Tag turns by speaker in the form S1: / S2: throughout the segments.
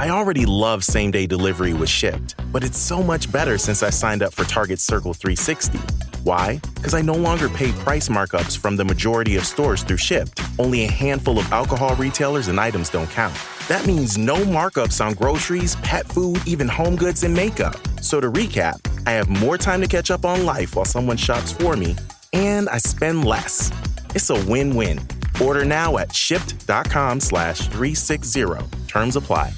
S1: I already love same-day delivery with Shipt, but it's so much better since I signed up for Target's Circle 360. Why? Because I no longer pay price markups from the majority of stores through Shipt. Only a handful of alcohol retailers and items don't count. That means no markups on groceries, pet food, even home goods and makeup. So to recap, I have more time to catch up on life while someone shops for me, and I spend less. It's a win-win. Order now at shipt.com/360. Terms apply.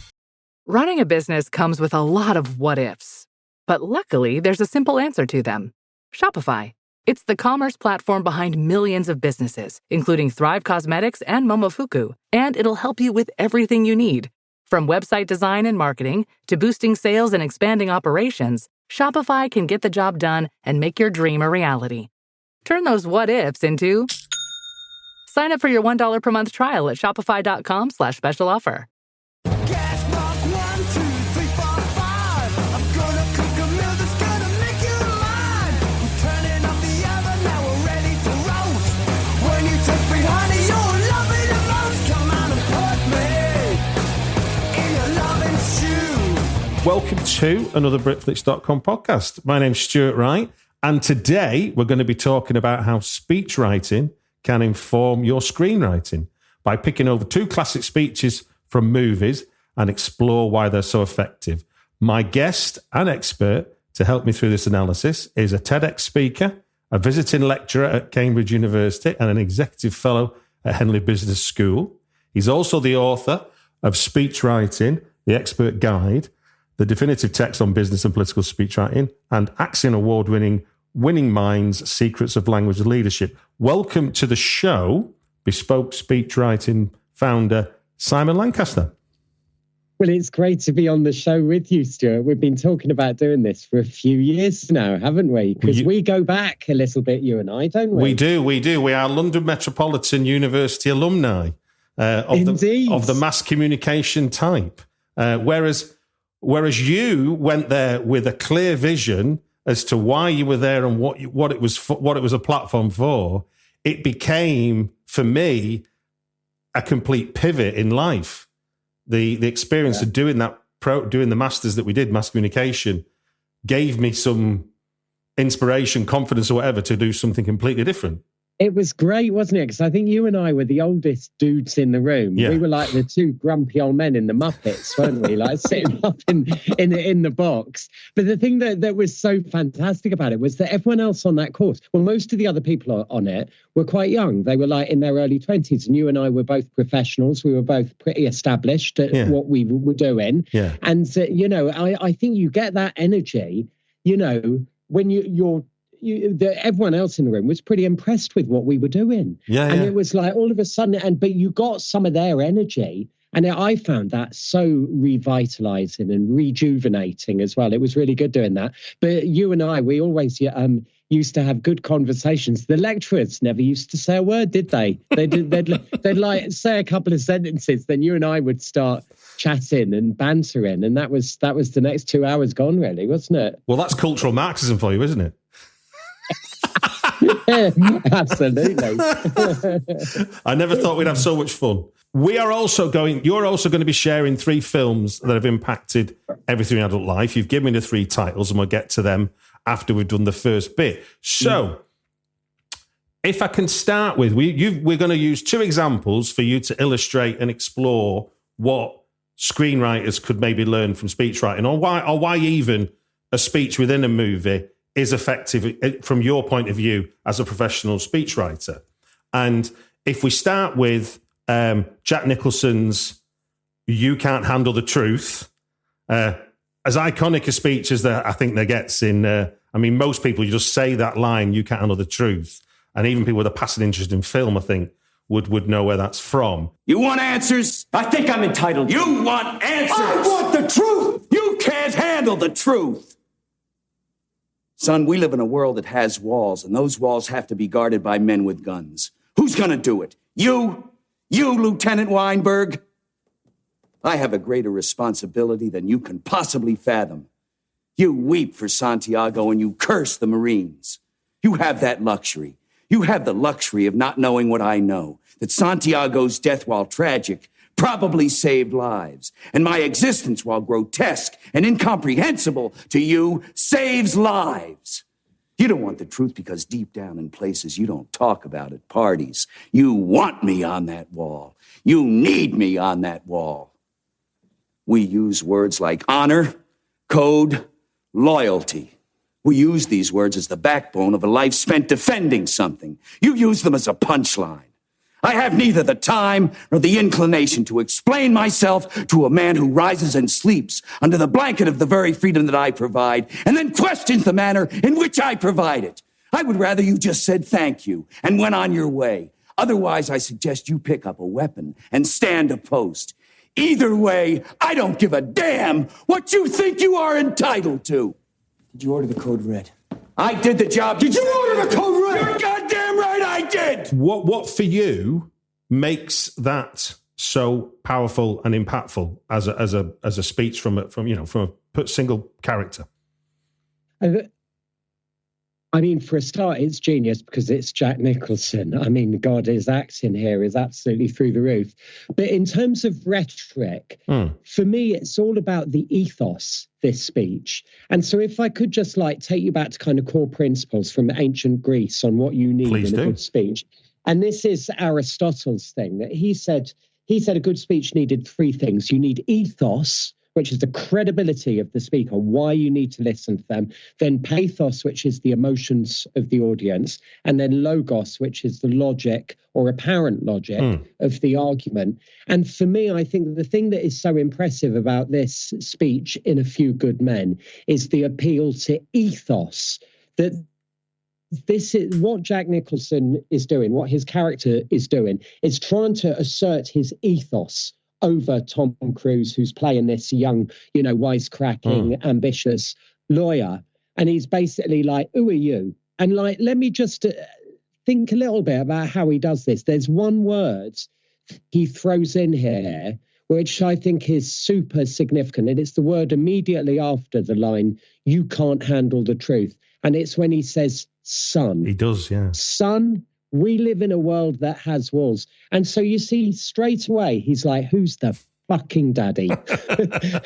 S2: Running a business comes with a lot of what-ifs. But luckily, there's a simple answer to them. Shopify. It's the commerce platform behind millions of businesses, including Thrive Cosmetics and Momofuku, and it'll help you with everything you need. From website design and marketing to boosting sales and expanding operations, Shopify can get the job done and make your dream a reality. Turn those what-ifs into... Sign up for your $1 per month trial at shopify.com/special offer.
S3: Welcome to another Britflix.com podcast. My name's Stuart Wright, and today we're going to be talking about how speechwriting can inform your screenwriting by picking over two classic speeches from movies and explore why they're so effective. My guest and expert to help me through this analysis is a TEDx speaker, a visiting lecturer at Cambridge University, and an executive fellow at Henley Business School. He's also the author of Speechwriting, the Expert Guide, the definitive text on business and political speechwriting, and Axiom Award-winning Winning Minds, Secrets of Language Leadership. Welcome to the show, Bespoke Speechwriting founder, Simon Lancaster.
S4: Well, it's great to be on the show with you, Stuart. We've been talking about doing this for a few years now, haven't we? Because we go back a little bit, you and I, don't we?
S3: We do. We are London Metropolitan University alumni of the mass communication type. Whereas you went there with a clear vision as to why you were there and what it was a platform for. It became, for me, a complete pivot in life. The experience of doing doing the masters that we did, mass communication, gave me some inspiration, confidence, or whatever to do something completely different.
S4: It was great, wasn't it? Because I think you and I were the oldest dudes in the room. Yeah. We were like the two grumpy old men in the Muppets, weren't we? Like sitting up in the box. But the thing that was so fantastic about it was that everyone else on that course, well, most of the other people on it were quite young. They were like in their early 20s. And you and I were both professionals. We were both pretty established at what we were doing. Yeah. And, I think you get that energy, when everyone else in the room was pretty impressed with what we were doing. And it was like all of a sudden, but you got some of their energy. And I found that so revitalizing and rejuvenating as well. It was really good doing that. But you and I, we always used to have good conversations. The lecturers never used to say a word, did they? They'd like say a couple of sentences, then you and I would start chatting and bantering. And that was the next 2 hours gone, really, wasn't it?
S3: Well, that's cultural Marxism for you, isn't it?
S4: Absolutely.
S3: I never thought we'd have so much fun. You're also going to be sharing 3 films that have impacted everything in adult life. You've given me the 3 titles, and we'll get to them after we've done the first bit. So, if I can start with, we're going to use 2 examples for you to illustrate and explore what screenwriters could maybe learn from speechwriting, or why even a speech within a movie is effective from your point of view as a professional speechwriter. And if we start with Jack Nicholson's "You Can't Handle the Truth," as iconic a speech as I think there gets in, most people, you just say that line, "You can't handle the truth." And even people with a passing interest in film, I think, would know where that's from.
S5: You want answers? I think I'm entitled. You want answers? I want the truth! You can't handle the truth! Son, we live in a world that has walls, and those walls have to be guarded by men with guns. Who's gonna do it? You? You, Lieutenant Weinberg? I have a greater responsibility than you can possibly fathom. You weep for Santiago and you curse the Marines. You have that luxury. You have the luxury of not knowing what I know, that Santiago's death, while tragic, probably saved lives. And my existence, while grotesque and incomprehensible to you, saves lives. You don't want the truth because deep down in places you don't talk about at parties, you want me on that wall. You need me on that wall. We use words like honor, code, loyalty. We use these words as the backbone of a life spent defending something. You use them as a punchline. I have neither the time nor the inclination to explain myself to a man who rises and sleeps under the blanket of the very freedom that I provide and then questions the manner in which I provide it. I would rather you just said thank you and went on your way. Otherwise, I suggest you pick up a weapon and stand a post. Either way, I don't give a damn what you think you are entitled to.
S6: Did you order the code red?
S5: I did the job.
S6: Did you order the code red?
S5: You're goddamn right I did.
S3: What for you makes that so powerful and impactful as a speech from a single character?
S4: I mean, for a start, it's genius because it's Jack Nicholson. I mean, God, his acting here is absolutely through the roof. But in terms of rhetoric, for me, it's all about the ethos, this speech. And so if I could just take you back to kind of core principles from ancient Greece on what you need in a good speech. And this is Aristotle's thing that he said a good speech needed three things. You need ethos, which is the credibility of the speaker, why you need to listen to them. Then pathos, which is the emotions of the audience. And then logos, which is the logic or apparent logic of the argument. And for me, I think the thing that is so impressive about this speech in A Few Good Men is the appeal to ethos. That this is what Jack Nicholson is doing, what his character is doing, is trying to assert his ethos over Tom Cruise, who's playing this young, wisecracking, ambitious lawyer. And he's basically like, who are you? And let me just think a little bit about how he does this. There's one word he throws in here, which I think is super significant. And it's the word immediately after the line, you can't handle the truth. And it's when he says, son.
S3: He does, yeah.
S4: Son, we live in a world that has walls. And so you see straight away, he's like, who's the fucking daddy?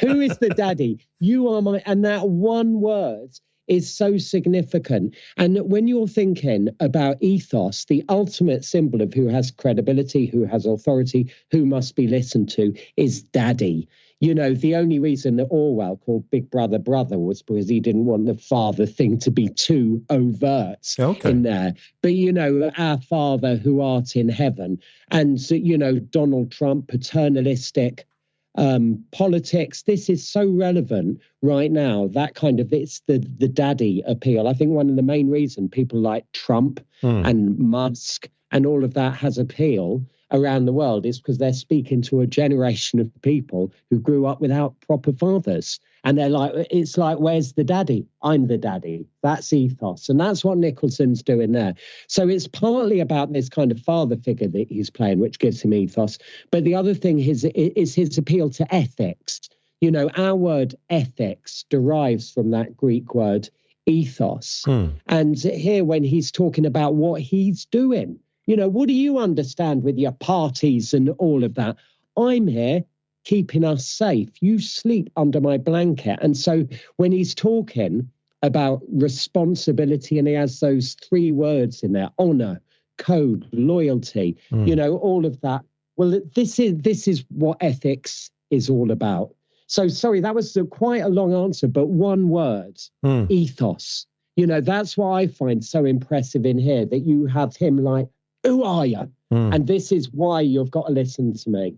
S4: Who is the daddy? You are my... And that one word is so significant. And when you're thinking about ethos, the ultimate symbol of who has credibility, who has authority, who must be listened to is daddy. The only reason that Orwell called Big Brother brother was because he didn't want the father thing to be too overt in there. But, our Father who art in heaven. And, Donald Trump, paternalistic politics. This is so relevant right now. That kind of, it's the daddy appeal. I think one of the main reasons people like Trump and Musk and all of that has appeal around the world is because they're speaking to a generation of people who grew up without proper fathers. And they're like, it's like, where's the daddy? I'm the daddy. That's ethos. And that's what Nicholson's doing there. So it's partly about this kind of father figure that he's playing, which gives him ethos. But the other thing is his appeal to ethics. Our word ethics derives from that Greek word ethos. And here, when he's talking about what he's doing, what do you understand with your parties and all of that? I'm here keeping us safe. You sleep under my blanket. And so when he's talking about responsibility, and he has those three words in there, honor, code, loyalty, all of that. Well, this is what ethics is all about. So, sorry, that was quite a long answer, but one word, ethos. That's what I find so impressive in here, that you have him like, who are you? And this is why you've got to listen to me.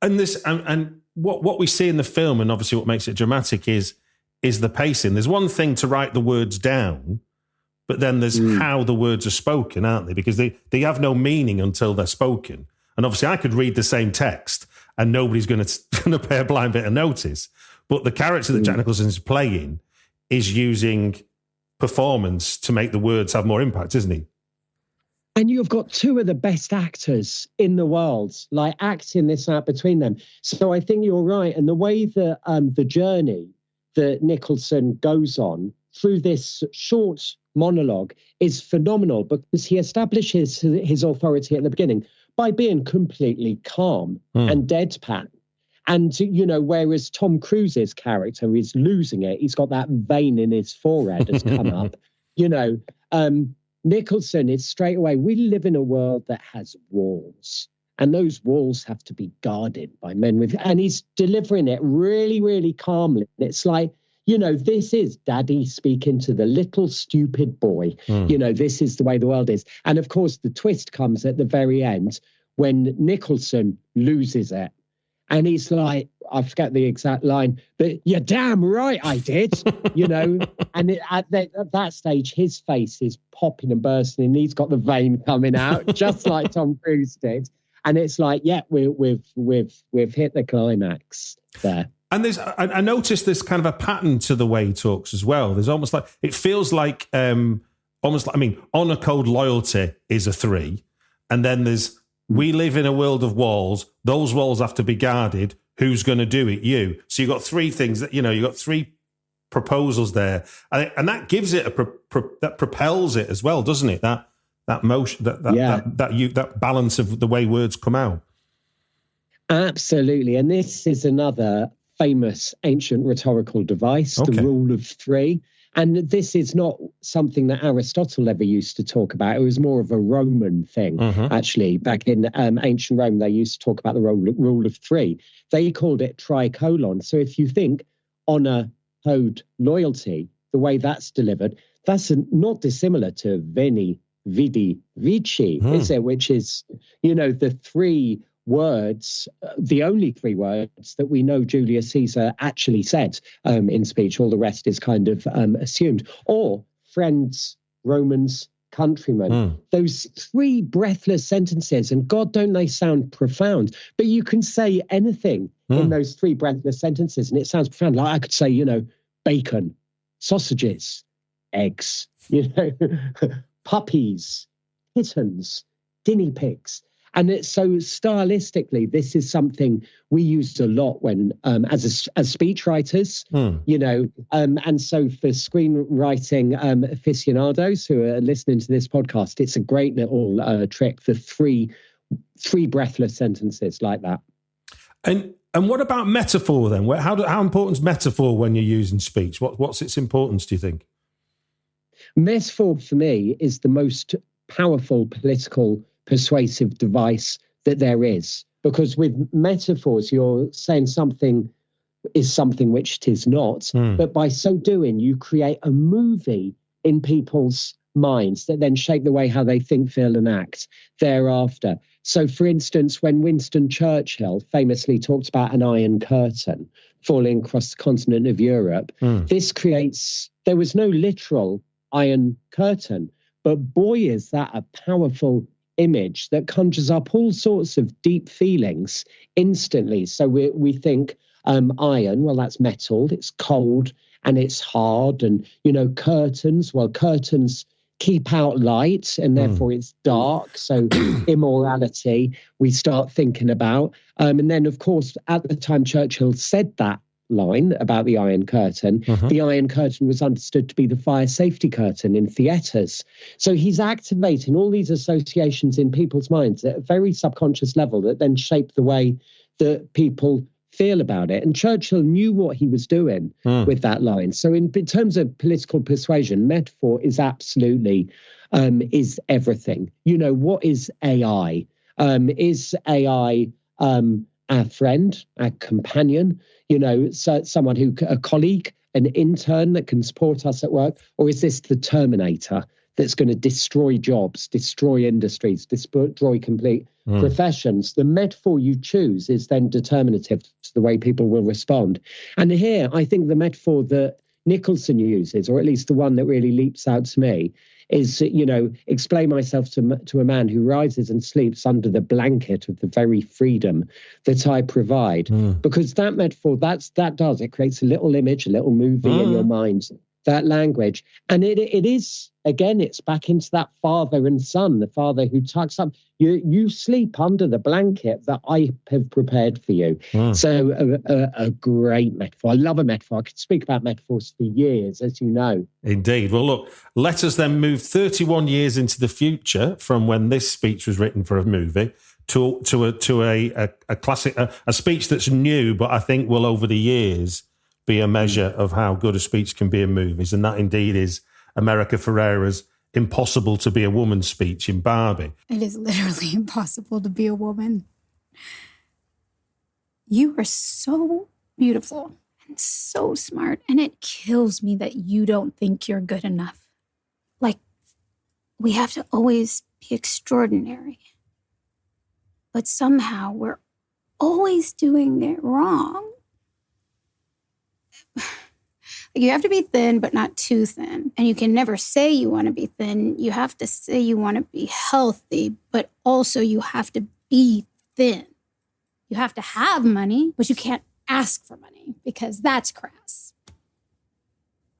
S3: And this, and what we see in the film, and obviously what makes it dramatic, is the pacing. There's one thing to write the words down, but then there's how the words are spoken, aren't they? Because they have no meaning until they're spoken. And obviously, I could read the same text, and nobody's going to pay a blind bit of notice. But the character that Jack Nicholson is playing is using performance to make the words have more impact, isn't he?
S4: And you've got two of the best actors in the world, acting this out between them. So I think you're right. And the way that the journey that Nicholson goes on through this short monologue is phenomenal, because he establishes his authority at the beginning by being completely calm and deadpan. And, you know, whereas Tom Cruise's character is losing it, he's got that vein in his forehead has come up, you know, Nicholson is straight away, we live in a world that has walls, and those walls have to be guarded by men with, and he's delivering it really, really calmly. It's like, you know, this is daddy speaking to the little stupid boy. You know, this is the way the world is. And of course, the twist comes at the very end when Nicholson loses it. And he's like, I forget the exact line, but you're damn right I did, you know. And at that stage, his face is popping and bursting, and he's got the vein coming out, just like Tom Cruise did. And it's like, yeah, we've hit the climax there.
S3: And I noticed there's kind of a pattern to the way he talks as well. There's almost like, it feels like, almost like, I mean, honor code loyalty is a 3. And then there's, we live in a world of walls. Those walls have to be guarded. Who's going to do it? You. So you've got 3 things that, you know, you've got 3 proposals there. And that gives it that propels it as well, doesn't it? That motion, that balance of the way words come out.
S4: Absolutely. And this is another famous ancient rhetorical device, the rule of 3. And this is not something that Aristotle ever used to talk about. It was more of a Roman thing, actually. Back in ancient Rome, they used to talk about the rule of 3. They called it tricolon. So if you think honor, code, loyalty, the way that's delivered, that's not dissimilar to veni, vidi, vici, is it? Which is, you know, the 3 words, the only 3 words that we know Julius Caesar actually said in speech. All the rest is kind of assumed. Or friends, Romans, countrymen. Those 3 breathless sentences, and God, don't they sound profound? But you can say anything in those 3 breathless sentences, and it sounds profound. Like I could say, you know, bacon, sausages, eggs, you know, puppies, kittens, guinea pigs. And it's so stylistically, this is something we used a lot when, as speechwriters, you know, and so for screenwriting aficionados who are listening to this podcast, it's a great little trick, the three breathless sentences like that.
S3: And what about metaphor then? How important is metaphor when you're using speech? What's its importance, do you think?
S4: Metaphor for me is the most powerful political persuasive device that there is, because with metaphors you're saying something is something which it is not, but by so doing you create a movie in people's minds that then shape the way how they think, feel and act thereafter. So for instance, when Winston Churchill famously talked about an iron curtain falling across the continent of Europe, there was no literal iron curtain, but boy is that a powerful image that conjures up all sorts of deep feelings instantly. So we think iron, well, that's metal, it's cold and it's hard. And, you know, curtains keep out light and therefore it's dark. So immorality, we start thinking about. And then, of course, at the time Churchill said that line about the Iron Curtain, the Iron Curtain was understood to be the fire safety curtain in theatres. So he's activating all these associations in people's minds at a very subconscious level that then shape the way that people feel about it. And Churchill knew what he was doing with that line. So in terms of political persuasion, metaphor is absolutely is everything. You know, what is AI? Is AI our friend, our companion? You know, so someone a colleague, an intern that can support us at work? Or is this the Terminator that's going to destroy jobs, destroy industries, destroy complete professions? The metaphor you choose is then determinative to the way people will respond. And here, I think the metaphor that Nicholson uses, or at least the one that really leaps out to me, is, you know, explain myself to a man who rises and sleeps under the blanket of the very freedom that I provide. Because that metaphor, it creates a little image, a little movie in your mind, that language. And it is, again, it's back into that father and son, the father who tucks up. You sleep under the blanket that I have prepared for you. So a great metaphor. I love a metaphor. I could speak about metaphors for years, as you know.
S3: Indeed. Well, look, let us then move 31 years into the future from when this speech was written for a movie to a classic, a speech that's new, but I think will over the years be a measure of how good a speech can be in movies. And that indeed is America Ferrera's "Impossible to be a Woman" speech in Barbie.
S7: It is literally impossible to be a woman. You are so beautiful and so smart, and it kills me that you don't think you're good enough. Like, we have to always be extraordinary. But somehow we're always doing it wrong. You have to be thin, but not too thin. And you can never say you want to be thin. You have to say you want to be healthy, but also you have to be thin. You have to have money, but you can't ask for money because that's crass.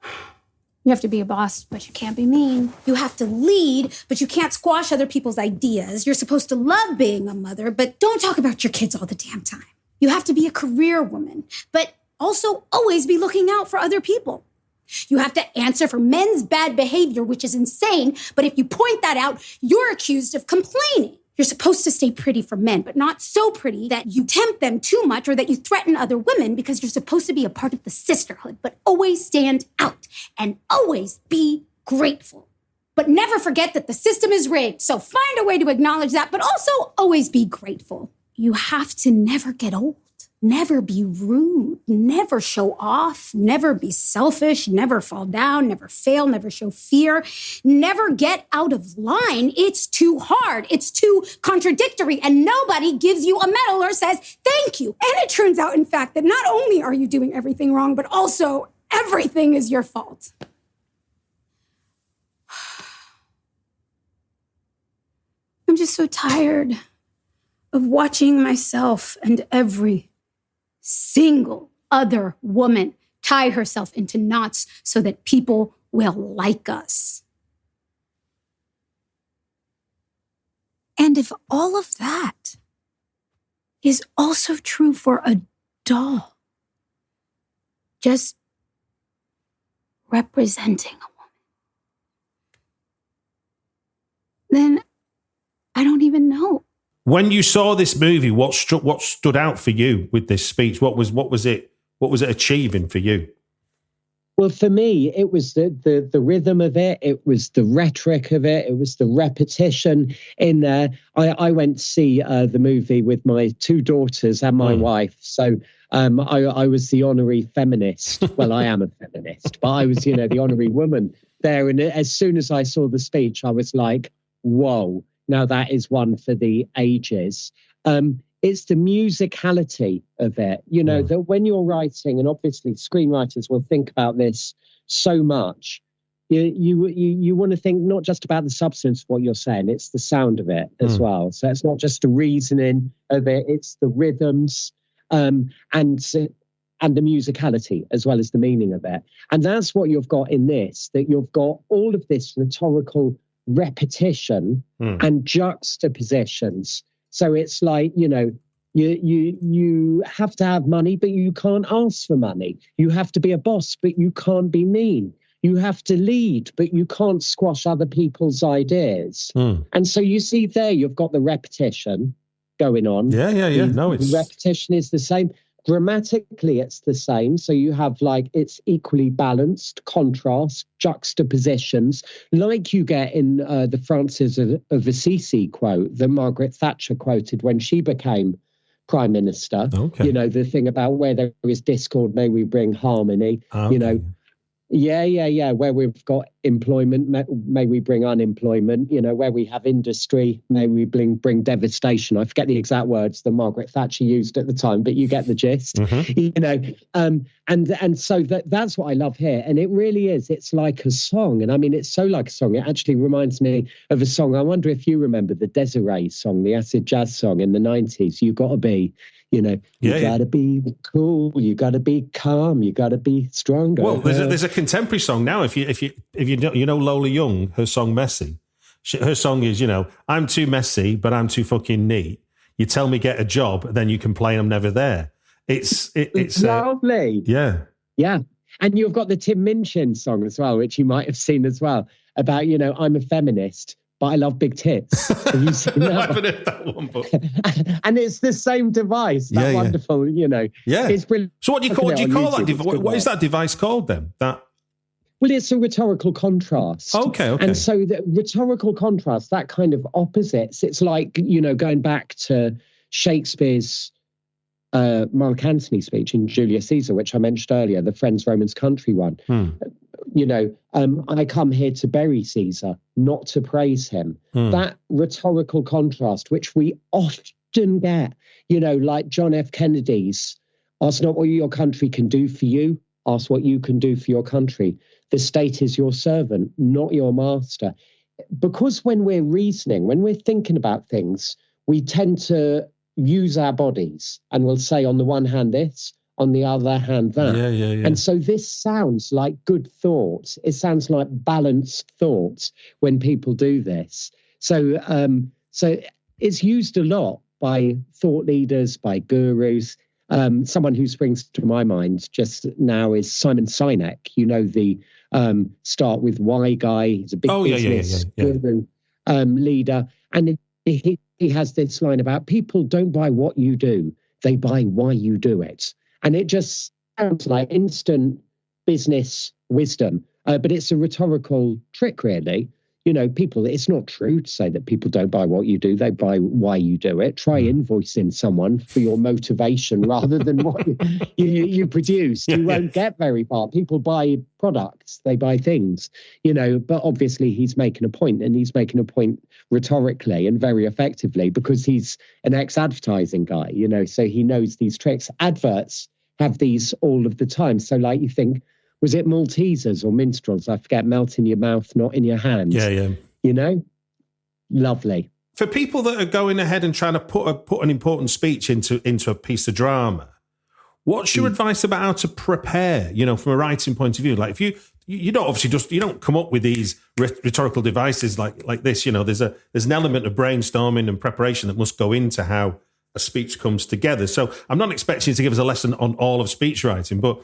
S7: You have to be a boss, but you can't be mean. You have to lead, but you can't squash other people's ideas. You're supposed to love being a mother, but don't talk about your kids all the damn time. You have to be a career woman, but also always be looking out for other people. You have to answer for men's bad behavior, which is insane, but if you point that out, you're accused of complaining. You're supposed to stay pretty for men, but not so pretty that you tempt them too much or that you threaten other women, because you're supposed to be a part of the sisterhood, but always stand out and always be grateful. But never forget that the system is rigged, so find a way to acknowledge that, but also always be grateful. You have to never get old. Never be rude, never show off, never be selfish, never fall down, never fail, never show fear, never get out of line. It's too hard. It's too contradictory, and nobody gives you a medal or says thank you. And it turns out, in fact, that not only are you doing everything wrong, but also everything is your fault. I'm just so tired of watching myself and every single other woman tie herself into knots so that people will like us. And if all of that is also true for a doll, just representing a woman, then I don't even know.
S3: When you saw this movie, what stood out for you with this speech? What was it achieving for you?
S4: Well, for me, it was the rhythm of it. It was the rhetoric of it. It was the repetition in there. I went to see the movie with my two daughters and my wife. So I was the honorary feminist. Well, I am a feminist, but I was, the honorary woman there. And as soon as I saw the speech, I was like, whoa. Now that is one for the ages. It's the musicality of it, that when you're writing, and obviously screenwriters will think about this so much, you want to think not just about the substance of what you're saying, it's the sound of it as well. So it's not just the reasoning of it, it's the rhythms and the musicality as well as the meaning of it. And that's what you've got in this, that you've got all of this rhetorical repetition and juxtapositions. So it's like, you have to have money, but you can't ask for money. You have to be a boss, but you can't be mean. You have to lead, but you can't squash other people's ideas. And so you see there, you've got the repetition going on.
S3: Yeah.
S4: The repetition is the same. Grammatically, it's the same. So you have it's equally balanced, contrast, juxtapositions, like you get in the Francis of Assisi quote that Margaret Thatcher quoted when she became Prime Minister. Okay. The thing about where there is discord, may we bring harmony. Okay. Where we've got employment, may we bring unemployment. Where we have industry, may we bring devastation. I forget the exact words that Margaret Thatcher used at the time, but you get the gist. And so that's what I love here. And it really is. It's like a song. And I mean, it's so like a song. It actually reminds me of a song. I wonder if you remember the Desiree song, the acid jazz song in the 90s. You got to be. You got to be cool. You got to be calm. You got to be stronger.
S3: Well, there's a contemporary song now. If you know Lola Young, her song "Messy." Her song is, I'm too messy, but I'm too fucking neat. You tell me get a job, then you complain I'm never there. It's
S4: lovely.
S3: Yeah.
S4: And you've got the Tim Minchin song as well, which you might have seen as well, about I'm a feminist, but I love big tits. Have you seen that?
S3: I haven't heard that one, but...
S4: And it's the same device. That wonderful,
S3: Yeah.
S4: It's brilliant.
S3: So what do you call that device? What is that device called then?
S4: Well, it's a rhetorical contrast.
S3: Okay.
S4: And so the rhetorical contrast, that kind of opposites, it's like, going back to Shakespeare's Mark Antony speech in Julius Caesar, which I mentioned earlier, the Friends, Romans, Country one. I come here to bury Caesar, not to praise him. That rhetorical contrast, which we often get, like John F. Kennedy's, ask not what your country can do for you, ask what you can do for your country. The state is your servant, not your master. Because when we're reasoning, when we're thinking about things, we tend to use our bodies and we'll say on the one hand this, on the other hand that.
S3: Yeah.
S4: And so this sounds like good thoughts. It sounds like balanced thoughts when people do this. So it's used a lot by thought leaders, by gurus. Someone who springs to my mind just now is Simon Sinek, the start with why guy. He's a big business guru, leader. And he has this line about people don't buy what you do, they buy why you do it. And it just sounds like instant business wisdom, but it's a rhetorical trick, really. It's not true to say that people don't buy what you do, they buy why you do it. Try invoicing someone for your motivation rather than what you produce. You won't get very far. People buy products, they buy things, but obviously he's making a point, and he's making a point rhetorically and very effectively because he's an ex-advertising guy, so he knows these tricks. Adverts have these all of the time. So like you think, was it Maltesers or minstrels? I forget. Melt in your mouth, not in your hand.
S3: Yeah.
S4: Lovely.
S3: For people that are going ahead and trying to put an important speech into a piece of drama, what's your advice about how to prepare? From a writing point of view, like if you don't obviously you don't come up with these rhetorical devices like this. There's an element of brainstorming and preparation that must go into how a speech comes together. So I'm not expecting you to give us a lesson on all of speech writing, but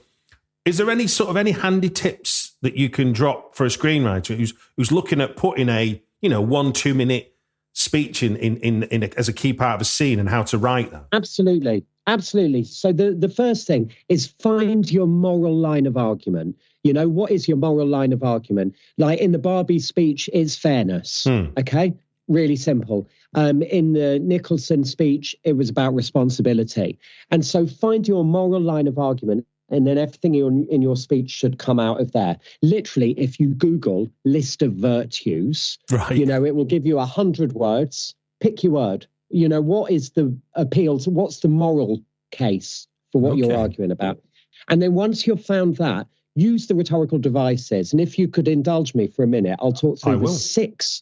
S3: is there any handy tips that you can drop for a screenwriter who's looking at putting a 1-2 minute speech in as a key part of a scene and how to write that? Absolutely.
S4: So the first thing is find your moral line of argument. What is your moral line of argument? Like in the Barbie speech, it's fairness. Okay, really simple. In the Nicholson speech, it was about responsibility. And so find your moral line of argument. And then everything in your speech should come out of there. Literally, if you Google list of virtues,
S3: right,
S4: it will give you 100 words. Pick your word. What is the appeal to, what's the moral case for what you're arguing about? And then once you've found that, use the rhetorical devices. And if you could indulge me for a minute, I'll talk through the six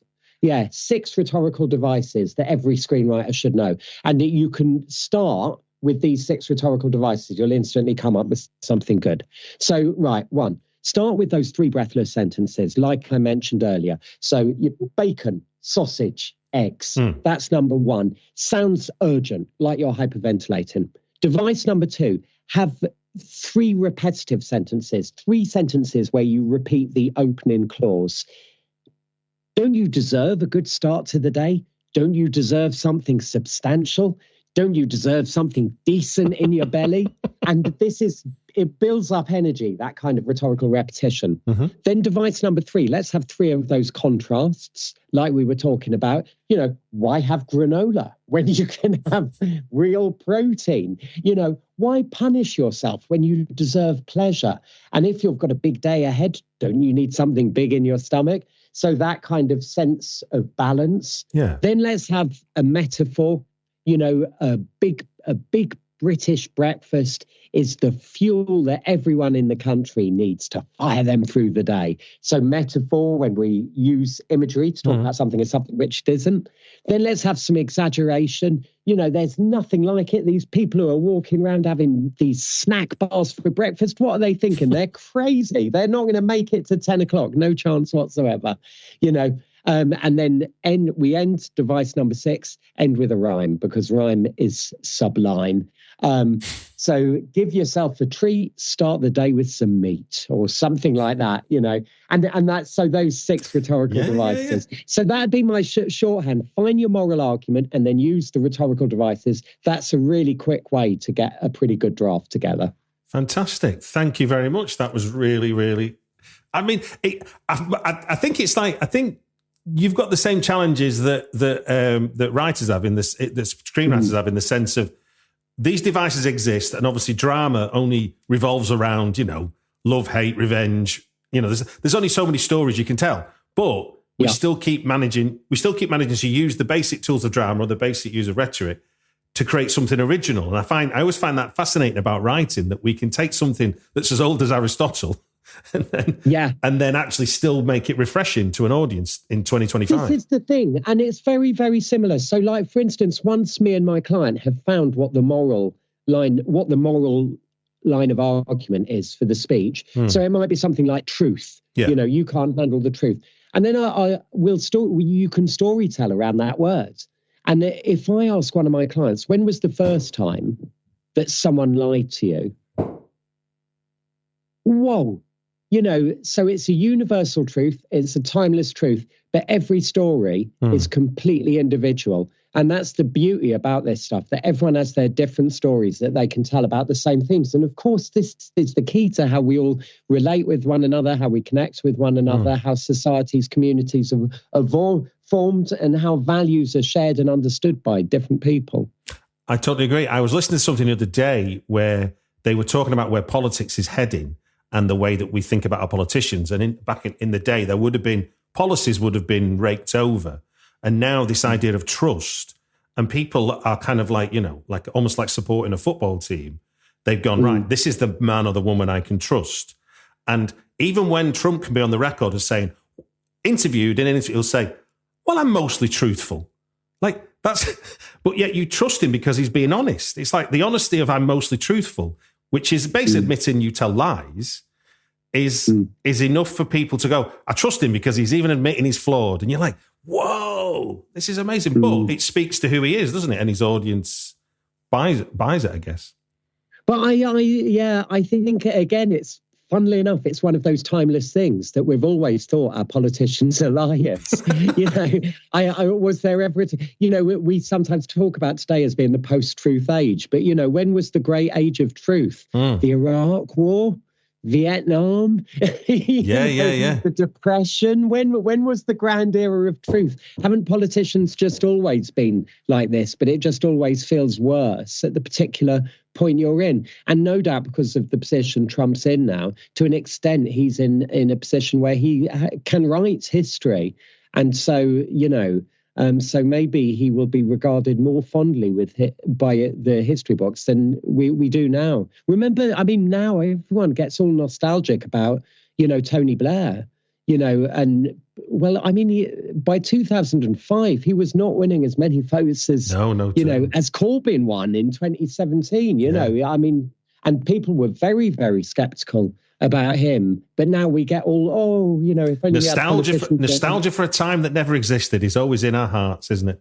S4: rhetorical devices that every screenwriter should know. And that you can start with these 6 rhetorical devices, you'll instantly come up with something good. So, right, 1, start with those 3 breathless sentences, like I mentioned earlier. So, bacon, sausage, eggs. That's number 1. Sounds urgent, like you're hyperventilating. Device number 2, have 3 repetitive sentences, 3 sentences where you repeat the opening clause. Don't you deserve a good start to the day? Don't you deserve something substantial? Don't you deserve something decent in your belly? And it builds up energy, that kind of rhetorical repetition. Then device number 3, let's have 3 of those contrasts, like we were talking about. Why have granola when you can have real protein? Why punish yourself when you deserve pleasure? And if you've got a big day ahead, don't you need something big in your stomach? So that kind of sense of balance.
S3: Yeah.
S4: Then let's have a metaphor. A big British breakfast is the fuel that everyone in the country needs to fire them through the day. So metaphor, when we use imagery to talk about something as something which it isn't. Then let's have some exaggeration. There's nothing like it. These people who are walking around having these snack bars for breakfast, what are they thinking? They're crazy. They're not going to make it to 10 o'clock. No chance whatsoever. And then we end device number 6, end with a rhyme, because rhyme is sublime. So give yourself a treat, start the day with some meat or something like that, and that's, so those 6 rhetorical devices. Yeah. So that'd be my shorthand. Find your moral argument and then use the rhetorical devices. That's a really quick way to get a pretty good draft together. Fantastic. Thank you very much. That was really, really, I mean, I think you've got the same challenges that writers have that screenwriters have, in the sense of these devices exist, and obviously drama only revolves around, love, hate, revenge. There's only so many stories you can tell, but we still keep managing to use the basic tools of drama or the basic use of rhetoric to create something original. And I always find that fascinating about writing, that we can take something that's as old as Aristotle and then actually still make it refreshing to an audience in 2025. This is the thing. And it's very, very similar. So, like, for instance, once me and my client have found what the moral line of argument is for the speech. So it might be something like truth. Yeah. You can't handle the truth. And then you can storytell around that word. And if I ask one of my clients, when was the first time that someone lied to you? Whoa. So it's a universal truth. It's a timeless truth. But every story is completely individual. And that's the beauty about this stuff, that everyone has their different stories that they can tell about the same things. And of course, this is the key to how we all relate with one another, how we connect with one another, how societies, communities have formed, and how values are shared and understood by different people. I totally agree. I was listening to something the other day where they were talking about where politics is heading and the way that we think about our politicians. And back in the day, policies would have been raked over. And now this idea of trust, and people are kind of like, like almost like supporting a football team. They've gone, right, this is the man or the woman I can trust. And even when Trump can be on the record as saying, interviewed in an interview, he'll say, well, I'm mostly truthful. Like but yet you trust him because he's being honest. It's like the honesty of I'm mostly truthful, which is basically admitting you tell lies, is enough for people to go, I trust him because he's even admitting he's flawed. And you're like, whoa, this is amazing. But it speaks to who he is, doesn't it? And his audience buys it, I guess. But I think, again, it's, funnily enough, it's one of those timeless things that we've always thought our politicians are liars. Was there ever, we sometimes talk about today as being the post-truth age, but, when was the great age of truth? The Iraq War? Vietnam, the Depression. When was the grand era of truth? Haven't politicians just always been like this? But it just always feels worse at the particular point you're in. And no doubt, because of the position Trump's in now, to an extent, he's in a position where he can write history, and so so maybe he will be regarded more fondly by the history books than we do now. Remember, now everyone gets all nostalgic about, Tony Blair, and by 2005, he was not winning as many votes as, as Corbyn won in 2017, and people were very, very skeptical about him, but now we get all, if only nostalgia for a time that never existed is always in our hearts, isn't it?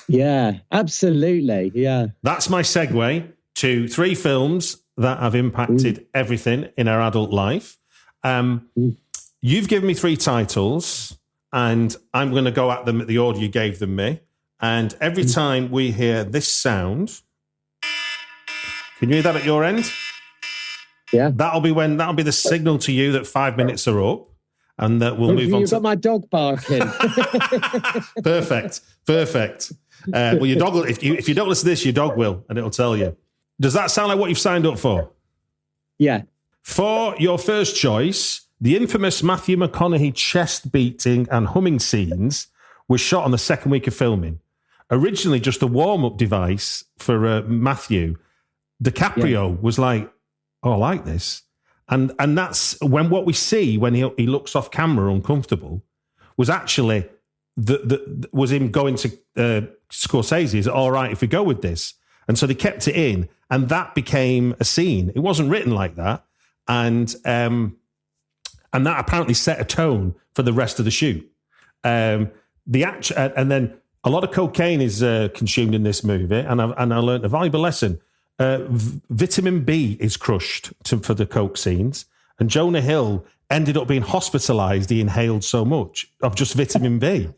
S4: Yeah, absolutely. Yeah. That's my segue to 3 films that have impacted everything in our adult life. You've given me 3 titles, and I'm going to go at them at the order you gave them me. And every time we hear this sound, can you hear that at your end? Yeah, that'll be the signal to you that 5 minutes are up, and that we'll move on. You've got my dog barking. Perfect. Well, your dog will, if you don't listen to this, your dog will, and it'll tell you. Does that sound like what you've signed up for? Yeah. For your first choice, the infamous Matthew McConaughey chest beating and humming scenes was shot on the second week of filming. Originally, just a warm-up device for Matthew. DiCaprio was like, oh, I like this. And that's when what we see when he looks off camera uncomfortable was actually was him going to Scorsese. Is it all right if we go with this? And so they kept it in, and that became a scene. It wasn't written like that. And that apparently set a tone for the rest of the shoot.
S3: And then a lot of cocaine is consumed in this movie, and I learned a valuable lesson. Vitamin B is crushed for the coke scenes, and Jonah Hill ended up being hospitalised. He inhaled so much of just vitamin B,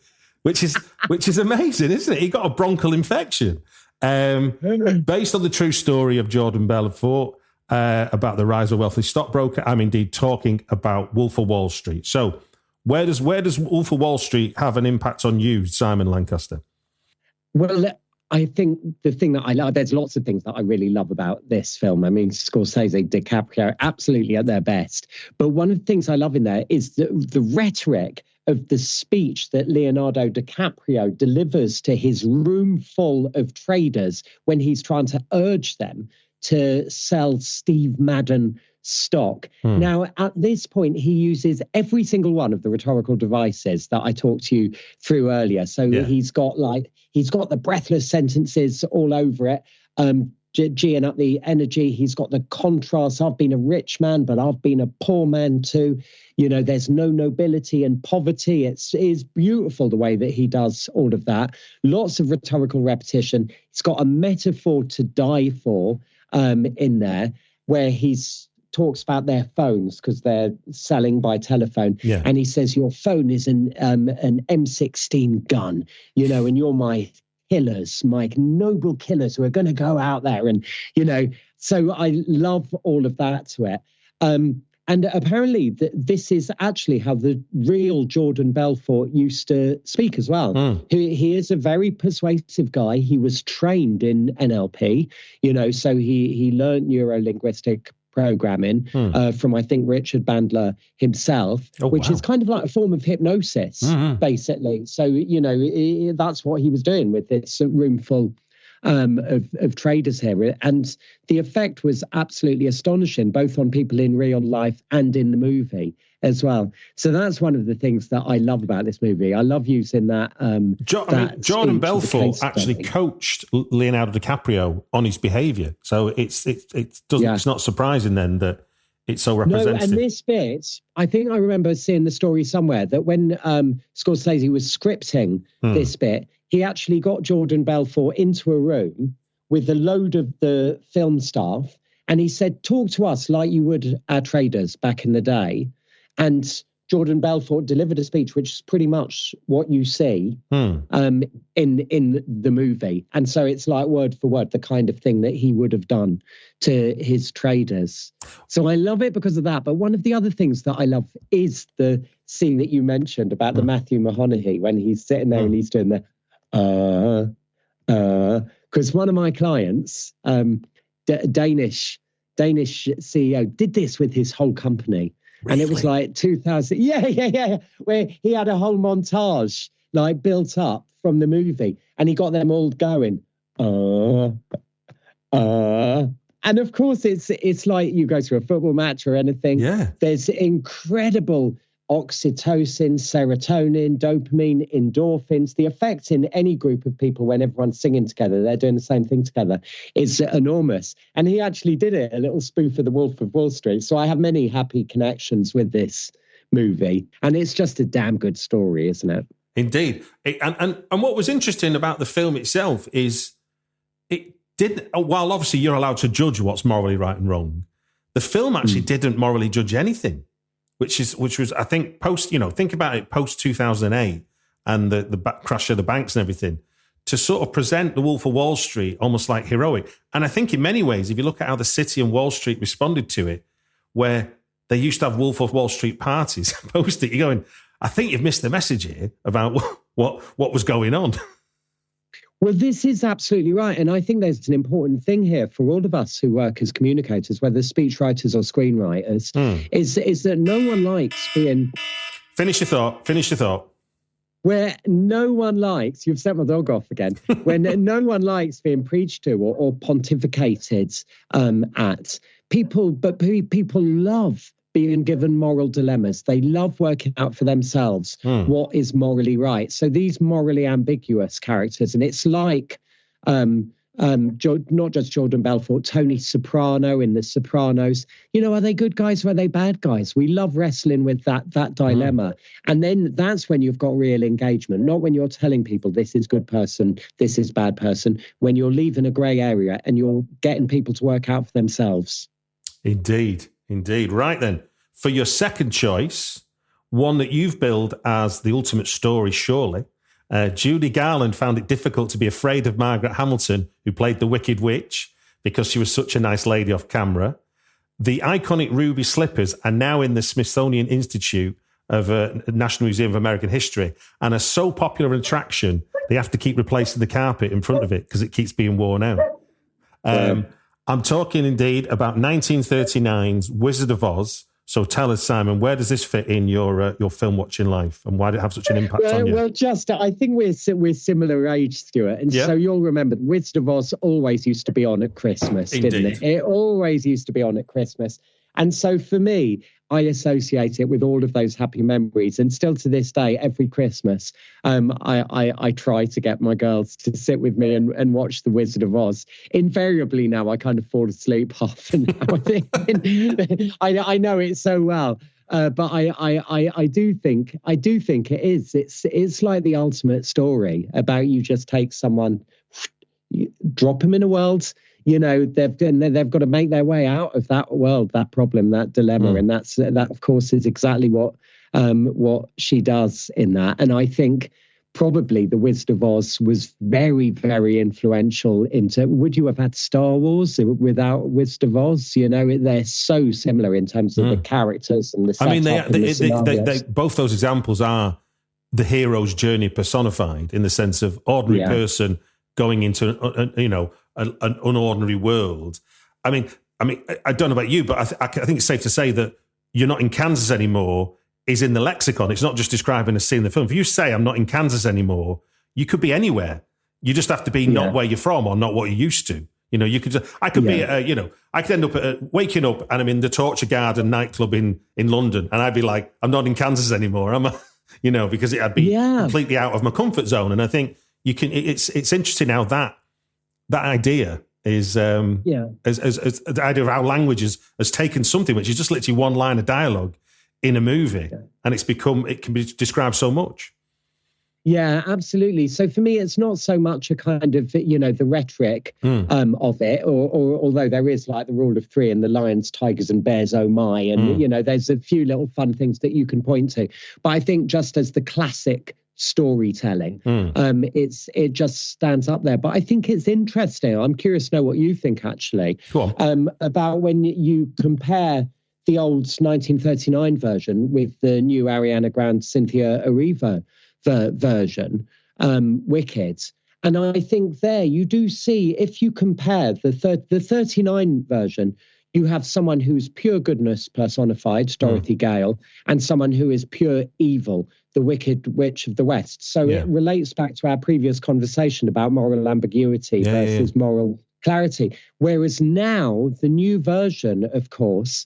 S3: which is amazing, isn't it? He got a bronchial infection. Based on the true story of Jordan Belfort about the rise of wealthy stockbroker, I'm indeed talking about Wolf of Wall Street. So where does Wolf of Wall Street have an impact on you, Simon Lancaster?
S4: Well, I think the thing that I love, there's lots of things that I really love about this film. I mean, Scorsese, DiCaprio, absolutely at their best. But one of the things I love in there is the rhetoric of the speech that Leonardo DiCaprio delivers to his room full of traders when he's trying to urge them to sell Steve Madden stock. Now, at this point, he uses every single one of the rhetorical devices that I talked to you through earlier. So he's got the breathless sentences all over it, geeing up the energy. He's got the contrast. I've been a rich man, but I've been a poor man too. You know, there's no nobility in poverty. It is beautiful the way that he does all of that. Lots of rhetorical repetition. He's got a metaphor to die for in there, where he's talks about their phones because they're selling by telephone. Yeah. And he says, your phone is an M16 gun, you know, and you're my killers, my noble killers who are going to go out there. And, you know, so I love all of that to it. And apparently this is actually how the real Jordan Belfort used to speak as well. He is a very persuasive guy. He was trained in NLP, you know, so he learned neuro-linguistic programming from, I think, Richard Bandler himself, which is kind of like a form of hypnosis, basically. So, you know, that's what he was doing with this room full of traders here. And the effect was absolutely astonishing, both on people in real life and in the movie as well. So that's one of the things that I love about this movie. I love using that.
S3: Jordan Belfort actually coached Leonardo DiCaprio on his behaviour. So it's not surprising then that it's so representative.
S4: No, and this bit, I think I remember seeing the story somewhere that when Scorsese was scripting this bit, he actually got Jordan Belfort into a room with a load of the film staff, and he said, talk to us like you would our traders back in the day. And Jordan Belfort delivered a speech, which is pretty much what you see in the movie. And so it's like word for word, the kind of thing that he would have done to his traders. So I love it because of that. But one of the other things that I love is the scene that you mentioned about the Matthew McConaughey when he's sitting there and he's doing the because one of my clients, Danish CEO, did this with his whole company. Really? And it was like 2000. Yeah. Where he had a whole montage like built up from the movie, and he got them all going. And of course, it's like you go to a football match or anything. Yeah. There's incredible oxytocin, serotonin, dopamine, endorphins. The effect in any group of people when everyone's singing together, they're doing the same thing together, is enormous. And he actually did it, a little spoof of the Wolf of Wall Street. So I have many happy connections with this movie. And it's just a damn good story, isn't it?
S3: Indeed. And what was interesting about the film itself is it didn't, while obviously you're allowed to judge what's morally right and wrong, the film actually didn't morally judge anything. Which was, I think, think about it, post 2008 and the crash of the banks and everything, to sort of present the Wolf of Wall Street almost like heroic. And I think in many ways, if you look at how the city and Wall Street responded to it, where they used to have Wolf of Wall Street parties, post it, you're going, I think you've missed the message here about what was going on.
S4: Well, this is absolutely right. And I think there's an important thing here for all of us who work as communicators, whether speechwriters or screenwriters, is that no one likes being...
S3: Finish your thought.
S4: Where no one likes... You've set my dog off again. When no one likes being preached to or pontificated at. People love being given moral dilemmas. They love working out for themselves what is morally right. So these morally ambiguous characters, and it's like not just Jordan Belfort, Tony Soprano in The Sopranos. Are they good guys or are they bad guys? We love wrestling with that dilemma. And then that's when you've got real engagement, not when you're telling people this is good person, this is bad person, when you're leaving a grey area and you're getting people to work out for themselves.
S3: Indeed. Right then, for your second choice, one that you've billed as the ultimate story, surely, Judy Garland found it difficult to be afraid of Margaret Hamilton, who played the Wicked Witch, because she was such a nice lady off camera. The iconic ruby slippers are now in the Smithsonian Institute of National Museum of American History and are so popular an attraction, they have to keep replacing the carpet in front of it because it keeps being worn out. I'm talking indeed about 1939's Wizard of Oz. So tell us, Simon, where does this fit in your film watching life, and why did it have such an impact on you?
S4: Well, I think we're similar age, Stuart, and so you'll remember the Wizard of Oz always used to be on at Christmas, didn't it? It always used to be on at Christmas, and so for me, I associate it with all of those happy memories, and still to this day, every Christmas, I try to get my girls to sit with me and watch The Wizard of Oz. Invariably now, I kind of fall asleep half an hour. I know it so well, but I do think it is. It's like the ultimate story about you just take someone, you drop them in a world. They've got to make their way out of that world, that problem, that dilemma, and that of course is exactly what she does in that. And I think probably The Wizard of Oz was very, very influential into. Would you have had Star Wars without Wizard of Oz? They're so similar in terms of the characters and the setup. I mean,
S3: they both those examples are the hero's journey personified in the sense of ordinary person going into an unordinary world. I mean, I don't know about you, but I think it's safe to say that "You're not in Kansas anymore" is in the lexicon. It's not just describing a scene in the film. If you say "I'm not in Kansas anymore," you could be anywhere. You just have to be not where you're from or not what you're used to. You could. I could be. I could end up waking up and I'm in the Torture Garden nightclub in London, and I'd be like, "I'm not in Kansas anymore." Because I'd be completely out of my comfort zone. And I think you can. It's interesting how that idea is as the idea of how language has taken something which is just literally one line of dialogue in a movie, and it can be described so much.
S4: Yeah, absolutely. So for me, it's not so much a kind of, the rhetoric of it, or although there is like the rule of three and the lions, tigers and bears, oh my, and, there's a few little fun things that you can point to. But I think just as the classic storytelling, it just stands up there. But I think it's interesting. I'm curious to know what you think, actually, about when you compare the old 1939 version with the new Ariana Grande, Cynthia Erivo version, Wicked. And I think there you do see, if you compare the 39 version, you have someone who's pure goodness personified, Dorothy Gale, and someone who is pure evil, the Wicked Witch of the West. So it relates back to our previous conversation about moral ambiguity versus moral clarity. Whereas now, the new version, of course,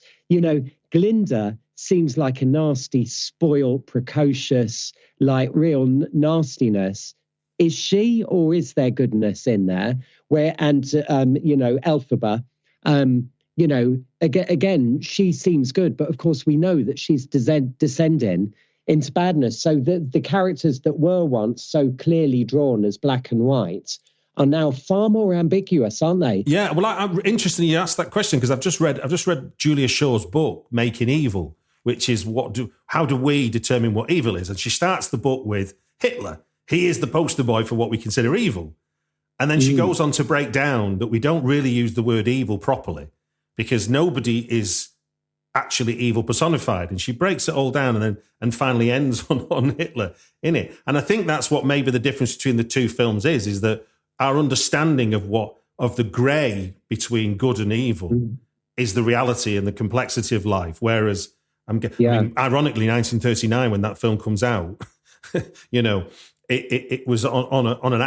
S4: Glinda seems like a nasty, spoiled, precocious, like real nastiness. Is she, or is there goodness in there? Elphaba, again, she seems good, but of course we know that she's descending into badness. So the characters that were once so clearly drawn as black and white are now far more ambiguous, aren't they?
S3: Yeah, well, I'm interested you asked that question because I've just read Julia Shaw's book, Making Evil, which is how do we determine what evil is? And she starts the book with Hitler. He is the poster boy for what we consider evil. And then she goes on to break down that we don't really use the word evil properly because nobody is actually evil personified. And she breaks it all down and finally ends on Hitler in it. And I think that's what maybe the difference between the two films is that our understanding of the grey between good and evil is the reality and the complexity of life. Whereas, ironically, 1939, when that film comes out, it was on an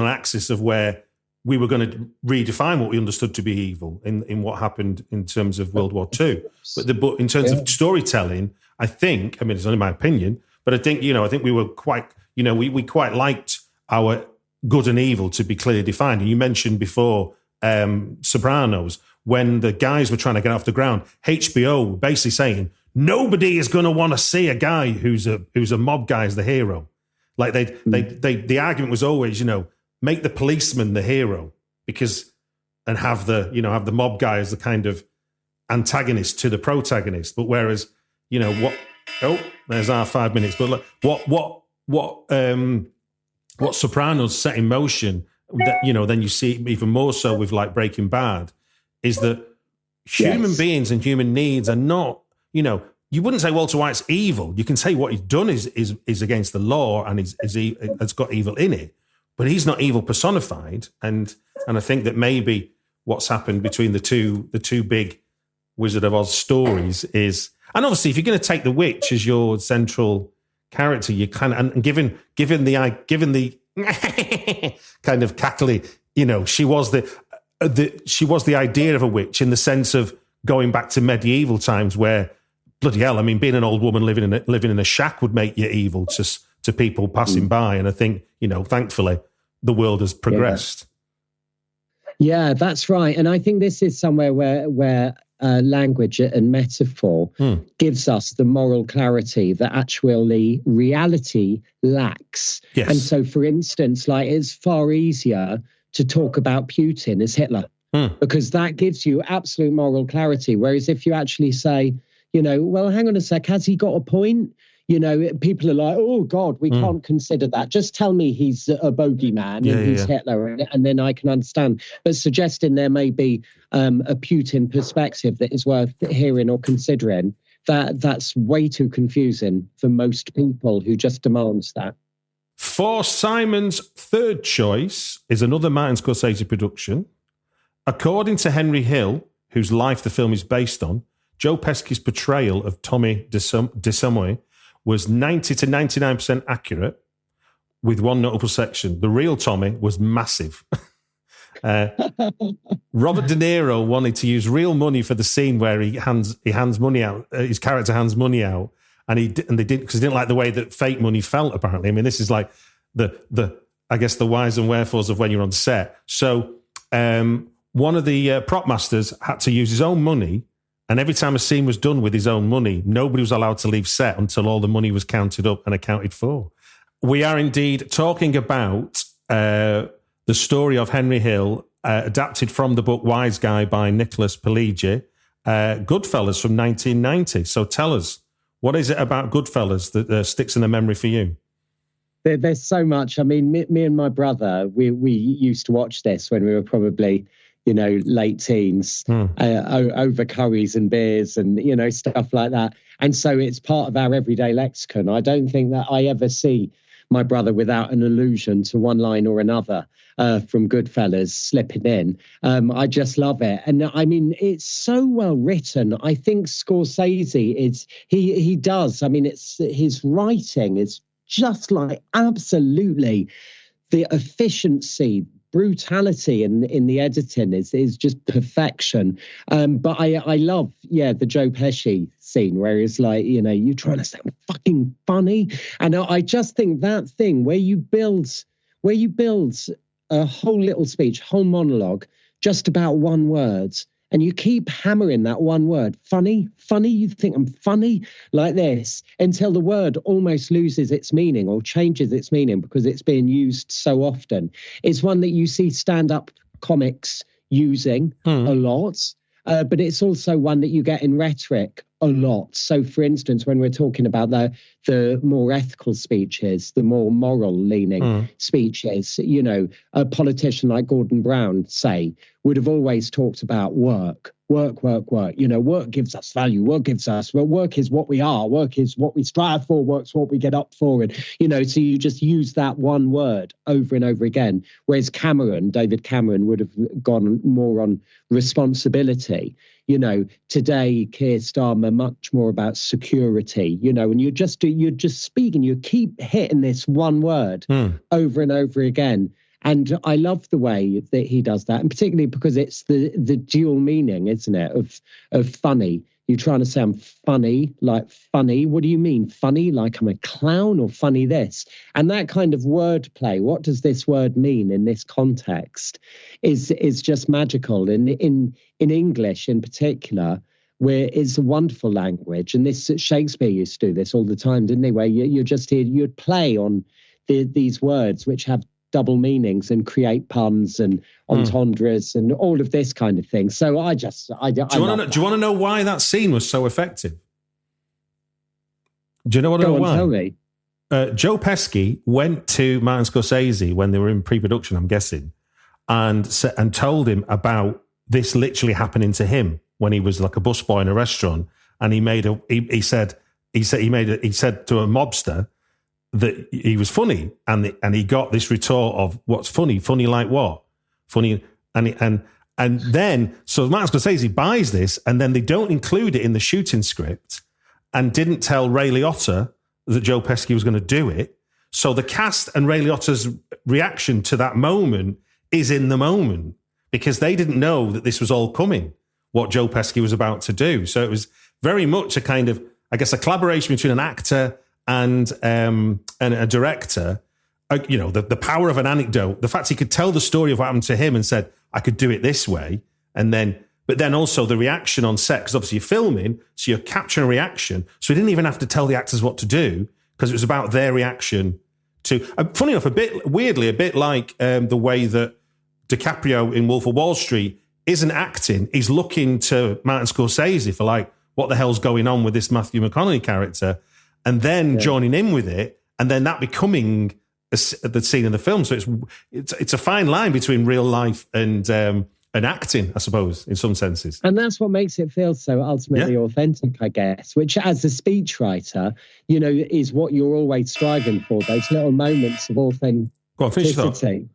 S3: axis of where we were going to redefine what we understood to be evil in what happened in terms of World War II. But in terms of storytelling, I think, it's only my opinion, but I think we were quite, we quite liked our good and evil to be clearly defined. And you mentioned before Sopranos, when the guys were trying to get off the ground, HBO were basically saying, nobody is going to want to see a guy who's a mob guy as the hero. Like the argument was always, make the policeman the hero and have the mob guy as the kind of antagonist to the protagonist. But whereas, there's our 5 minutes. But look, what Sopranos set in motion, that, then you see even more so with like Breaking Bad, is that human beings and human needs are not, you wouldn't say Walter White's evil. You can say what he's done is against the law and it's got evil in it, but he's not evil personified. And I think that maybe what's happened between the two big Wizard of Oz stories is, and obviously if you're going to take the witch as your central character, you kind of, and given the kind of cackly, she was the idea of a witch in the sense of going back to medieval times where, bloody hell, I mean, being an old woman living in a shack would make you evil to people passing by. And I think, thankfully, the world has progressed.
S4: Yeah, that's right. And I think this is somewhere where language and metaphor gives us the moral clarity that actually reality lacks.
S3: Yes.
S4: And so, for instance, like it's far easier to talk about Putin as Hitler because that gives you absolute moral clarity. Whereas if you actually say, well, hang on a sec, has he got a point? People are like, oh, God, we can't consider that. Just tell me he's a bogeyman and he's Hitler, and then I can understand. But suggesting there may be a Putin perspective that is worth hearing or considering, that's way too confusing for most people who just demands that.
S3: For Simon's third choice is another Martin Scorsese production. According to Henry Hill, whose life the film is based on, Joe Pesci's portrayal of Tommy DeSamoy was 90 to 99% accurate, with one notable section. The real Tommy was massive. Robert De Niro wanted to use real money for the scene where he hands money out. His character hands money out, and they did because he didn't like the way that fake money felt. Apparently, I mean, this is like the I guess the whys and wherefores of when you're on set. So one of the prop masters had to use his own money. And every time a scene was done with his own money, nobody was allowed to leave set until all the money was counted up and accounted for. We are indeed talking about the story of Henry Hill, adapted from the book Wise Guy by Nicholas Pileggi, Goodfellas from 1990. So tell us, what is it about Goodfellas that sticks in the memory for you?
S4: There's so much. I mean, me and my brother, we used to watch this when we were probably late teens, over curries and beers and, stuff like that. And so it's part of our everyday lexicon. I don't think that I ever see my brother without an allusion to one line or another from Goodfellas slipping in. I just love it. And I mean, it's so well written. I think Scorsese he does. I mean, it's his writing is just like absolutely the efficiency, brutality in the editing is just perfection. But I love, the Joe Pesci scene where he's like, you're trying to sound fucking funny. And I just think that thing where you build a whole little speech, whole monologue, just about one word, and you keep hammering that one word, funny, you think I'm funny, like this, until the word almost loses its meaning or changes its meaning because it's being used so often. It's one that you see stand-up comics using a lot, but it's also one that you get in rhetoric a lot. So, for instance, when we're talking about the more ethical speeches, the more moral-leaning speeches, a politician like Gordon Brown, say, would have always talked about work. Work. Work gives us value. Work is what we are. Work is what we strive for. Work's what we get up for. And, so you just use that one word over and over again. Whereas David Cameron would have gone more on responsibility. Today, Keir Starmer, much more about security, and you're just speaking, you keep hitting this one word over and over again. And I love the way that he does that, and particularly because it's the dual meaning, isn't it, of funny. You're trying to say I'm funny, like funny. What do you mean? Funny, like I'm a clown, or funny this? And that kind of wordplay, what does this word mean in this context, is just magical. In English in particular, where it's a wonderful language. And this Shakespeare used to do this all the time, didn't he? Where you just hear, you'd play on these words which have double meanings and create puns and entendres and all of this kind of thing. So do you want to
S3: know why that scene was so effective? Do you know why?
S4: Tell me.
S3: Joe Pesci went to Martin Scorsese when they were in pre-production, I'm guessing, and told him about this literally happening to him when he was like a busboy in a restaurant, and he said to a mobster that he was funny, and he got this retort of, what's funny? Funny like what? Funny, and then so Martin Scorsese buys this, and then they don't include it in the shooting script, and didn't tell Ray Liotta that Joe Pesci was going to do it. So the cast and Ray Liotta's reaction to that moment is in the moment, because they didn't know that this was all coming, what Joe Pesci was about to do. So it was very much a kind of, I guess, a collaboration between an actor and a director. The power of an anecdote, the fact he could tell the story of what happened to him and said, I could do it this way. But then also the reaction on set, because obviously you're filming, so you're capturing a reaction. So we didn't even have to tell the actors what to do, because it was about their reaction to, funny enough, a bit like the way that DiCaprio in Wolf of Wall Street isn't acting. He's looking to Martin Scorsese for like, what the hell's going on with this Matthew McConaughey character? And then joining in with it, and then that becoming the scene in the film. So it's a fine line between real life and acting, I suppose, in some senses.
S4: And that's what makes it feel so ultimately authentic, I guess, which as a speechwriter, is what you're always striving for, those little moments of authenticity.
S3: Go on, finish that.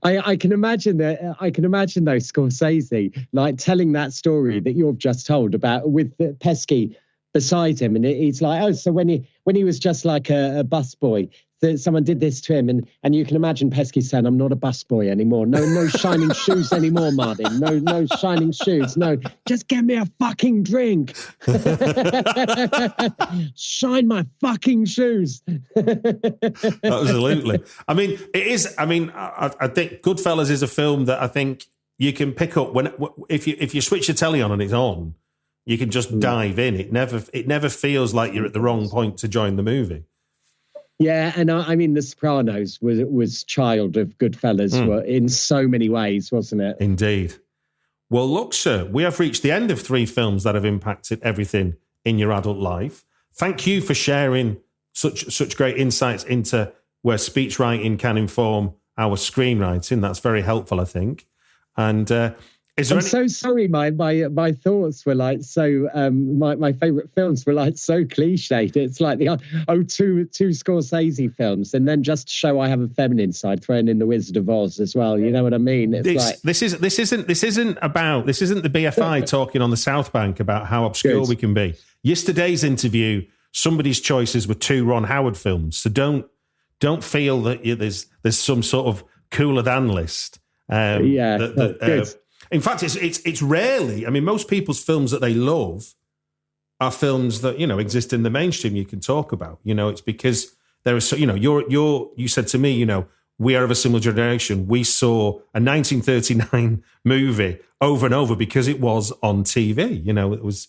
S4: I can imagine though, Scorsese, like telling that story that you've just told about with Pesci beside him, and he's like, oh, so when he was just like a busboy, that someone did this to him, and you can imagine Pesci saying, I'm not a busboy anymore. No shining shoes anymore, Martin. No shining shoes. No, just get me a fucking drink. Shine my fucking shoes.
S3: Absolutely. I mean, it is. I mean, I think Goodfellas is a film that I think you can pick up if you switch your telly on and it's on. You can just dive in. It never feels like you're at the wrong point to join the movie.
S4: Yeah, and I mean, The Sopranos was child of Goodfellas in so many ways, wasn't it?
S3: Indeed. Well, look, sir, we have reached the end of 3 films that have impacted everything in your adult life. Thank you for sharing such great insights into where speechwriting can inform our screenwriting. That's very helpful, I think. And
S4: so sorry, my thoughts were like so. My favourite films were like so cliched. It's like the two Scorsese films, and then just to show I have a feminine side, throwing in The Wizard of Oz as well. You know what I mean?
S3: This isn't the BFI talking on the South Bank about how obscure we can be. Yesterday's interview, somebody's choices were 2 Ron Howard films, so don't feel that there's some sort of cooler than list.
S4: Good.
S3: In fact, it's rarely. I mean, most people's films that they love are films that exist in the mainstream. You can talk about. It's because there is. You said to me, we are of a similar generation. We saw a 1939 movie over and over because it was on TV. It was.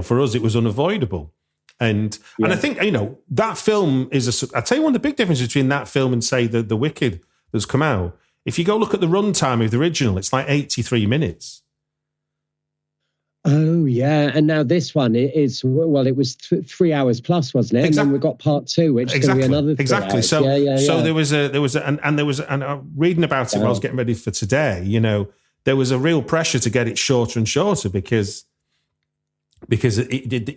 S3: For us, it was unavoidable. And I think that film is. I tell you, one of the big differences between that film and say the Wicked that's come out. If you go look at the runtime of the original, it's like 83 minutes.
S4: Oh, yeah. And now this one is, it was 3 hours plus, wasn't it? Exactly. And then we've got part 2, which is going to be another 3 hours.
S3: So there was reading about it while I was getting ready for today, there was a real pressure to get it shorter and shorter because it did,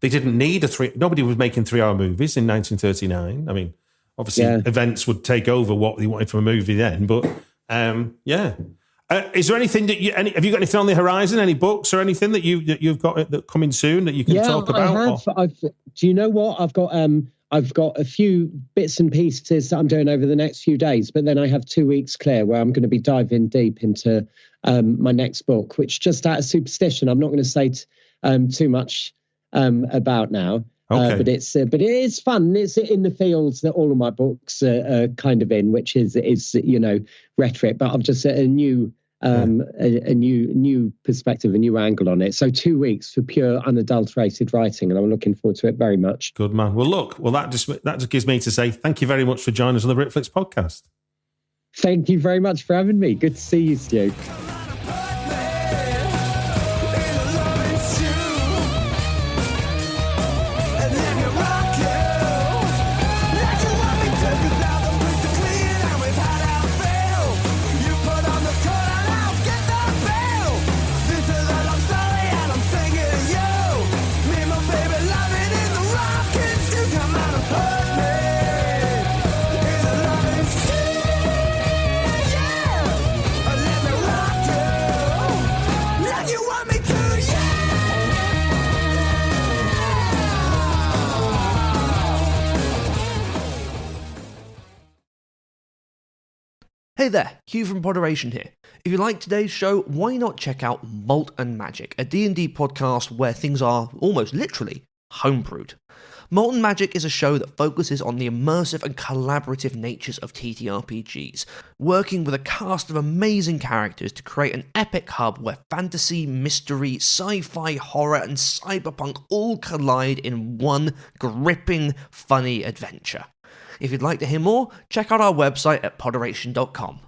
S3: they didn't need nobody was making 3-hour movies in 1939. I mean, obviously, events would take over what they wanted from a movie then. But, is there anything that have you got anything on the horizon? Any books or anything that you've got that coming soon that you can talk about?
S4: I have. Do you know what? I've got a few bits and pieces that I'm doing over the next few days, but then I have 2 weeks clear where I'm going to be diving deep into my next book, which just out of superstition, I'm not going to say too much about now.
S3: Okay.
S4: But it is fun. It's in the fields that all of my books are kind of in, which is rhetoric. But I've just a new perspective, a new angle on it. So 2 weeks for pure unadulterated writing, and I'm looking forward to it very much.
S3: Good man. Well, that just gives me to say thank you very much for joining us on the Britflix podcast.
S4: Thank you very much for having me. Good to see you, Stu.
S8: Hey there, Hugh from Moderation here. If you like today's show, why not check out Malt and Magic, a D&D podcast where things are almost literally homebrewed. Malt and Magic is a show that focuses on the immersive and collaborative natures of TTRPGs, working with a cast of amazing characters to create an epic hub where fantasy, mystery, sci-fi, horror, and cyberpunk all collide in one gripping, funny adventure. If you'd like to hear more, check out our website at poderation.com.